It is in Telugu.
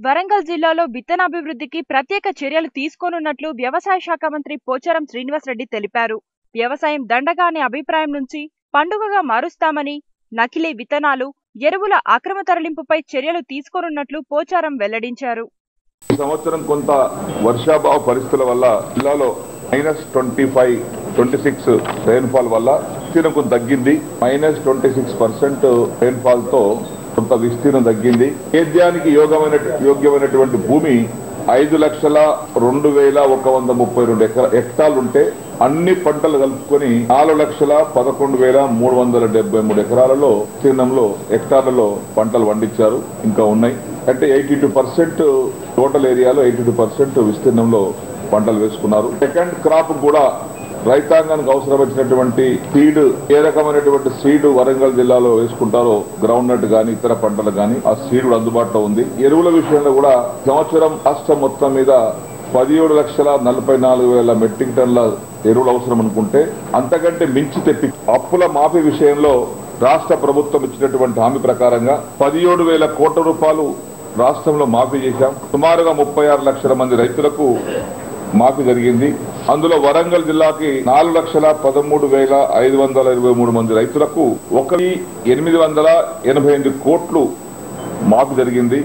వరంగల్ జిల్లాలో విత్తనాభివృద్ధికి ప్రత్యేక చర్యలు తీసుకోనున్నట్లు వ్యవసాయ శాఖ మంత్రి పోచారం శ్రీనివాసరెడ్డి తెలిపారు. వ్యవసాయం దండగా అనే అభిప్రాయం నుంచి పండుగగా మారుస్తామని, నకిలీ విత్తనాలు, ఎరువుల అక్రమ తరలింపుపై చర్యలు తీసుకోనున్నట్లు పోచారం వెల్లడించారు. ఈ సంవత్సరం కొంత వర్షాభావ పరిస్థితుల వల్ల జిల్లాలో -25-26 రెయిన్ఫాల్ వల్ల విస్తీర్ణం కొంత తగ్గింది. -26% రెయిన్ఫాల్ తో కొంత విస్తీర్ణం తగ్గింది. సేద్యానికి యోగ్యమైనటువంటి భూమి 5,02,132 హెక్టార్లు ఉంటే అన్ని పంటలు కలుపుకొని 4,11,373 ఎకరాలలో విస్తీర్ణంలో హెక్టార్లలో పంటలు పండించారు. ఇంకా ఉన్నాయి అంటే 82% టోటల్ ఏరియాలో 82% విస్తీర్ణంలో పంటలు వేసుకున్నారు. సెకండ్ క్రాప్ కూడా రైతాంగానికి అవసరమైనటువంటి సీడ్, ఏ రకమైనటువంటి సీడ్ వరంగల్ జిల్లాలో వేసుకుంటారో గ్రౌండ్ నట్ గానీ ఇతర పంటలు గానీ ఆ సీడ్ కూడా అందుబాటులో ఉంది. ఎరువుల విషయంలో కూడా సంవత్సరం రాష్ట్రం మొత్తం మీద 17,44,000 మెట్రిక్ టన్నుల ఎరువులు అవసరం అనుకుంటే అంతకంటే మించి తెప్పి అప్పుల మాఫీ విషయంలో రాష్ట్ర ప్రభుత్వం ఇచ్చినటువంటి హామీ ప్రకారంగా 17,000 కోట్ల రూపాయలు రాష్ట్రంలో మాఫీ చేశాం. సుమారుగా 36 లక్షల మంది రైతులకు మాఫీ జరిగింది. అందులో వరంగల్ జిల్లాకి 4,13,523 మంది రైతులకు 1,888 కోట్లు మాఫీ జరిగింది.